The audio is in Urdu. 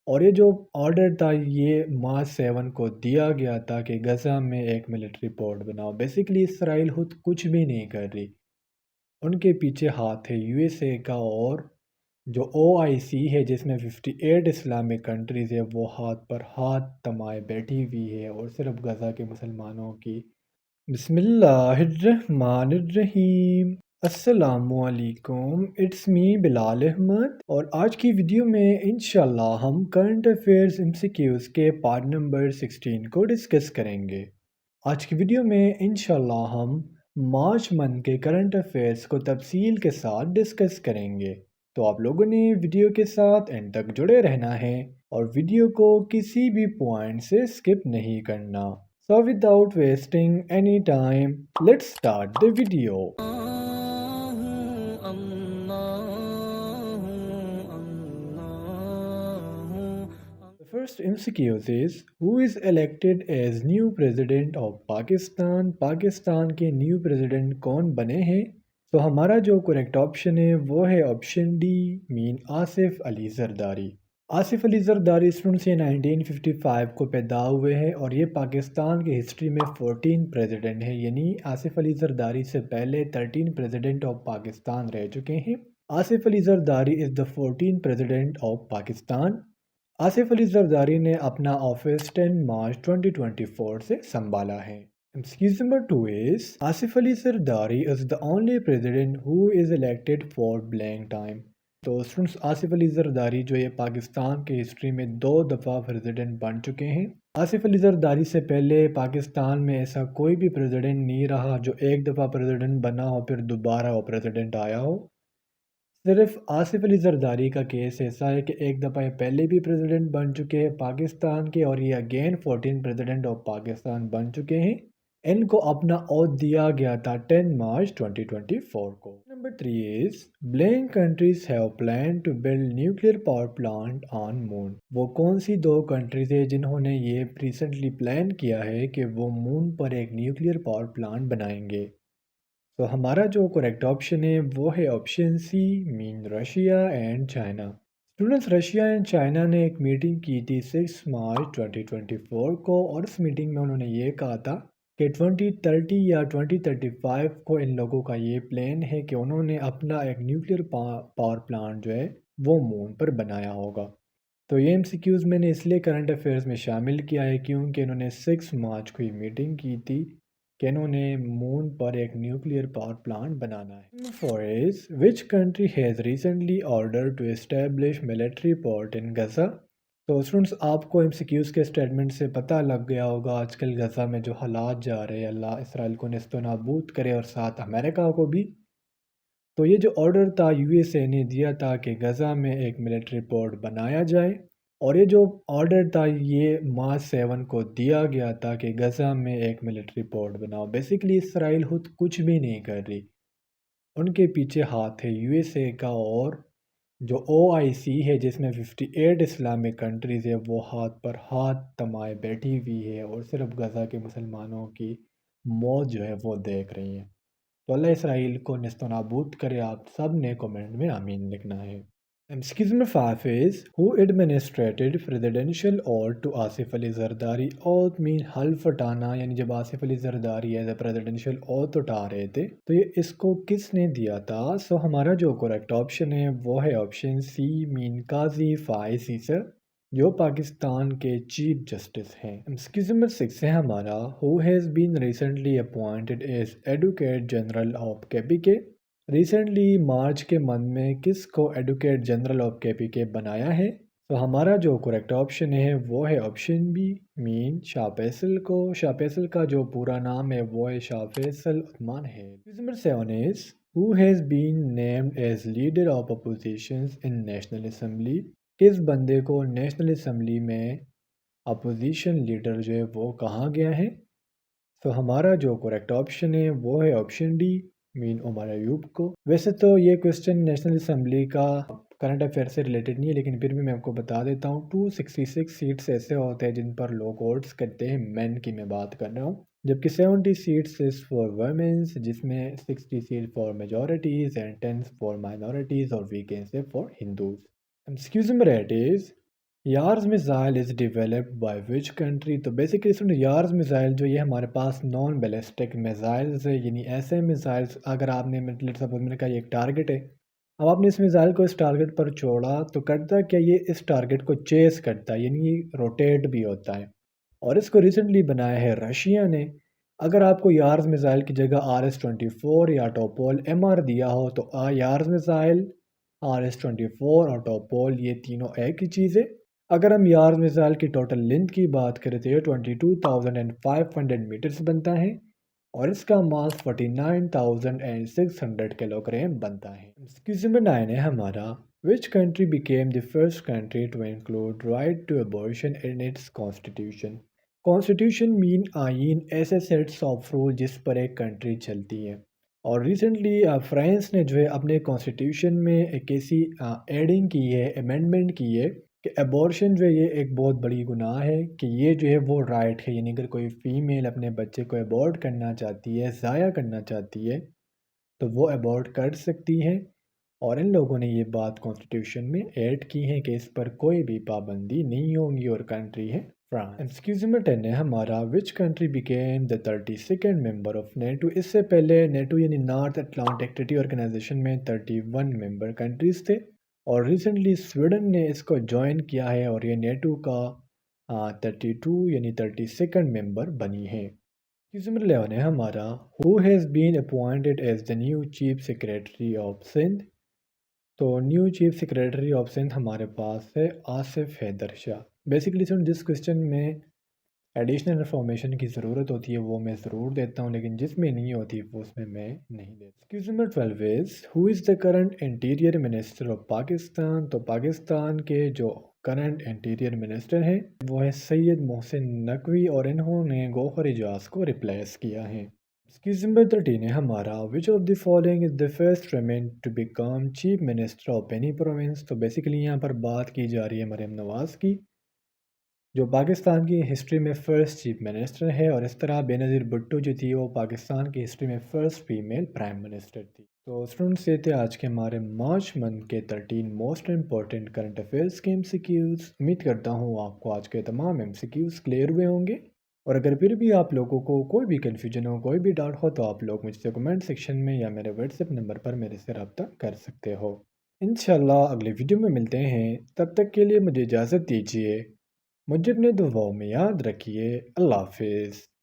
اور یہ جو آرڈر تھا یہ مارچ 7 کو دیا گیا تھا کہ غزہ میں ایک ملٹری پورٹ بناؤ۔ بیسیکلی اسرائیل خود کچھ بھی نہیں کر رہی، ان کے پیچھے ہاتھ ہے یو ایس اے کا، اور جو او آئی سی ہے جس میں 58 اسلامک کنٹریز ہے وہ ہاتھ پر ہاتھ تمائے بیٹھی ہوئی ہے اور صرف غزہ کے مسلمانوں کی۔ بسم اللہ الرحمن الرحیم، السلام علیکم، اٹس می بلال احمد، اور آج کی ویڈیو میں انشاءاللہ ہم current affairs M C Qs کے پارٹ نمبر 16 کو ڈسکس کریں گے۔ آج کی ویڈیو میں انشاءاللہ ہم مارچ منتھ کے کرنٹ افیئرز کو تفصیل کے ساتھ ڈسکس کریں گے، تو آپ لوگوں نے ویڈیو کے ساتھ اینڈ تک جڑے رہنا ہے اور ویڈیو کو کسی بھی پوائنٹ سے سکپ نہیں کرنا۔ So without wasting any time, let's start the video. The first MCQ is, who is elected as new president of Pakistan? Pakistan کے نیو پریزیڈنٹ کون بنے ہیں؟ تو ہمارا جو کریکٹ آپشن ہے وہ ہے آپشن ڈی، مین آصف علی زرداری۔ آصف علی زرداری اسٹوڈنٹس یہ 1955 کو پیدا ہوئے ہیں اور یہ پاکستان کے ہسٹری میں 14 پریزیڈنٹ ہیں، یعنی آصف علی زرداری سے پہلے 13 پریزیڈنٹ آف پاکستان رہ چکے ہیں۔ Asif Ali Zardari is the 14 president of Pakistan. Asif Ali Zardari نے اپنا آفس 10 مارچ 2024 سے سنبھالا ہے۔ Excuse number 2 is, Asif Ali Zardari is the only president who is elected for blank time. تو اسٹوڈنٹس آصف علی زرداری جو یہ پاکستان کے ہسٹری میں 2 دفعہ پریزیڈنٹ بن چکے ہیں۔ آصف علی زرداری سے پہلے پاکستان میں ایسا کوئی بھی پریزیڈنٹ نہیں رہا جو ایک دفعہ پریزیڈنٹ بنا ہو پھر دوبارہ وہ پریزیڈنٹ آیا ہو۔ صرف آصف علی زرداری کا کیس ایسا ہے کہ ایک دفعہ یہ پہلے بھی پریزیڈنٹ بن چکے ہیں پاکستان کے، اور یہ اگین 14 پریزیڈنٹ آف پاکستان بن چکے ہیں۔ ان کو اپنا عہد دیا گیا تھا 10 مارچ 2024 کو۔ Number 3 is, blank countries have planned to build nuclear power plant on moon. وہ کون سی 2 کنٹریز ہیں جنہوں نے یہ ریسنٹلی پلان کیا ہے کہ وہ مون پر ایک نیوکلیئر پاور پلانٹ بنائیں گے؟ تو ہمارا جو کریکٹ آپشن ہے وہ ہے آپشن سی، مین Russia and China. Students Russia and China نے ایک میٹنگ کی تھی 6 مارچ 2024 کو، اور اس میٹنگ میں انہوں نے یہ کہا تھا کہ 2030 یا 2035 کو ان لوگوں کا یہ پلان ہے کہ انہوں نے اپنا ایک نیوکلیئر پاور پلانٹ جو ہے وہ مون پر بنایا ہوگا۔ تو یہ ایم سی کیوز میں نے اس لیے کرنٹ افیئرز میں شامل کیا ہے کیونکہ انہوں نے 6 مارچ کو یہ میٹنگ کی تھی کہ انہوں نے مون پر ایک نیوکلیئر پاور پلانٹ بنانا ہے۔ فورس which country has recently order to establish military port in Gaza? تو اسٹوڈنٹس آپ کو ایم سی کیوز کے اسٹیٹمنٹ سے پتہ لگ گیا ہوگا آج کل غزہ میں جو حالات جا رہے ہیں، اللہ اسرائیل کو نیست و نابود کرے اور ساتھ امریکہ کو بھی۔ تو یہ جو آرڈر تھا یو ایس اے نے دیا تھا کہ غزہ میں ایک ملٹری پورٹ بنایا جائے، اور یہ جو آرڈر تھا یہ مارچ 7 کو دیا گیا تھا کہ غزہ میں ایک ملٹری پورٹ بناؤ۔ بیسیکلی اسرائیل خود کچھ بھی نہیں کر رہی، ان کے پیچھے ہاتھ ہے یو ایس اے کا، اور جو او آئی سی ہے جس میں 58 اسلامک کنٹریز ہے وہ ہاتھ پر ہاتھ تمائے بیٹھی ہوئی ہے اور صرف غزہ کے مسلمانوں کی موت جو ہے وہ دیکھ رہی ہیں۔ تو اللہ اسرائیل کو نیست و نابود کرے، آپ سب نے کومنٹ میں آمین لکھنا ہے۔ Excuse number 5 is, who administrated presidential oath to Asif Ali Zardari? oath mean حلف اٹھانا، یعنی جب Asif Ali Zardari as a presidential oath اٹھا رہے تھے تو یہ اس کو کس نے دیا تھا؟ سو ہمارا جو کریکٹ آپشن ہے وہ ہے آپشن سی، مین قاضی فائز عیسیٰ، جو پاکستان کے چیف جسٹس ہیں۔ Excuse number 6 ہے ہمارا، who has been recently appointed as Advocate General of KPK؟ Recently March کے منتھ میں کس کو ایڈوکیٹ جنرل آف کے پی کے بنایا ہے؟ تو ہمارا جو کریکٹ آپشن ہے وہ ہے آپشن بی، مین شاہ فیصل کو۔ شاہ فیصل کا جو پورا نام ہے وہ ہے شاہ فیصل عثمان ہے۔ Number 7 is, who has been named as leader of oppositions in National Assembly؟ کس بندے کو نیشنل اسمبلی میں اپوزیشن لیڈر جو ہے وہ کہا گیا ہے؟ تو ہمارا جو کریکٹ آپشن ہے وہ ہے آپشن ڈی، مین عمر ایوب کو۔ ویسے تو یہ کوسچن نیشنل اسمبلی کا کرنٹ افیئر سے ریلیٹڈ نہیں ہے، لیکن پھر بھی میں آپ کو بتا دیتا ہوں 266 سیٹس ایسے ہوتے ہیں جن پر لوگ ووٹس کرتے ہیں، مین کی میں بات کر رہا ہوں، جبکہ 70 سیٹس از فار ویمنس، جس میں 60 seat for majorities and 10 for minorities, اور we can say for Hindus. Excuse number 8 is, Yars missile is developed by which country? تو بیسیکلی سن یارز میزائل جو یہ ہمارے پاس نان بیلسٹک میزائلز ہے، یعنی ایسے میزائلز اگر آپ نے مطلب سپوز میں نے کہا یہ ایک ٹارگٹ ہے، اب آپ نے اس میزائل کو اس ٹارگٹ پر چھوڑا تو کرتا کیا یہ اس ٹارگٹ کو چیز کرتا ہے، یعنی یہ روٹیٹ بھی ہوتا ہے، اور اس کو ریسنٹلی بنایا ہے رشیا نے۔ اگر آپ کو یارز میزائل کی جگہ RS-24 یا ٹوپول MR دیا ہو تو یارز میزائل، RS-24 اور ٹوپول یہ تینوں ایک ہی چیز ہے۔ اگر ہم یارز میزائل کی ٹوٹل لینتھ کی بات کریں تو یہ 22,500 میٹرز بنتا ہے اور اس کا ماس 49,600 کلو گرام بنتا ہے۔ ایکسکیوز نمبر 9 ہے ہمارا which country became the first country to include right to abortion in its constitution؟ Constitution مین آئین ایسے سیٹس آف رول جس پر ایک کنٹری چلتی ہے، اور ریسنٹلی فرانس نے جو ہے اپنے کانسٹیٹیوشن میں ایک ایسی ایڈنگ کی ہے، امینڈمنٹ کی ہے کہ ایبورشن جو ہے یہ ایک بہت بڑی گناہ ہے، کہ یہ جو ہے وہ رائٹ ہے، یعنی اگر کوئی فیمیل اپنے بچے کو ایبورٹ کرنا چاہتی ہے، ضائع کرنا چاہتی ہے تو وہ ایبورٹ کر سکتی ہے، اور ان لوگوں نے یہ بات کانسٹیٹیوشن میں ایڈ کی ہے کہ اس پر کوئی بھی پابندی نہیں ہوگی، اور کنٹری ہے فرانس۔ ایکسکیوز نمبر 10 ہے ہمارا which country became the 32nd member of NATO? اس سے پہلے نیٹو یعنی نارتھ اٹلانٹک ٹریٹی آرگنائزیشن میں 31 ممبر کنٹریز تھے، اور ریسنٹلی سویڈن نے اس کو جوائن کیا ہے اور یہ نیٹو کا 32 یعنی 32nd ممبر بنی ہے۔ ایکسکیوز نمبر 11 ہے ہمارا who has been appointed as the new chief secretary of Sindh? تو new chief secretary of Sindh ہمارے پاس ہے آصف حیدر شاہ۔ بیسیکلی جس کوشچن میں ایڈیشنل انفارمیشن کی ضرورت ہوتی ہے وہ میں ضرور دیتا ہوں، لیکن جس میں نہیں ہوتی وہ اس میں نہیں دیتا۔ ایکسکیوز نمبر 12 is who is the current interior minister of Pakistan? تو پاکستان کے جو کرنٹ انٹیریئر منسٹر ہیں وہ ہے سید محسن نقوی، اور انہوں نے گوہر اجاز کو ریپلیس کیا ہے۔ ایکسکیوز نمبر 13 ہے ہمارا which of the following is the first women to become chief minister of any province? تو بیسیکلی یہاں پر بات کی جا رہی ہے مریم نواز کی، جو پاکستان کی ہسٹری میں فرسٹ چیف منسٹر ہے، اور اس طرح بینظیر بھٹو جو تھی وہ پاکستان کی ہسٹری میں فرسٹ فیمیل پرائم منسٹر تھی۔ تو اسٹوڈنٹس یہ تھے آج کے ہمارے مارچ منتھ کے 13 موسٹ امپورٹنٹ کرنٹ افیئرس کے MCQs۔ امید کرتا ہوں آپ کو آج کے تمام MCQs کلیئر ہوئے ہوں گے، اور اگر پھر بھی آپ لوگوں کو کوئی بھی کنفیوژن ہو، کوئی بھی ڈاؤٹ ہو، تو آپ لوگ مجھ سے کمنٹ سیکشن میں یا میرے واٹس ایپ نمبر پر میرے سے رابطہ کر سکتے ہو۔ انشاءاللہ اگلے ویڈیو میں ملتے ہیں، تب تک کے لیے مجھے اجازت دیجیے، مجھے اپنے دعاؤں میں یاد رکھیے۔ اللہ حافظ۔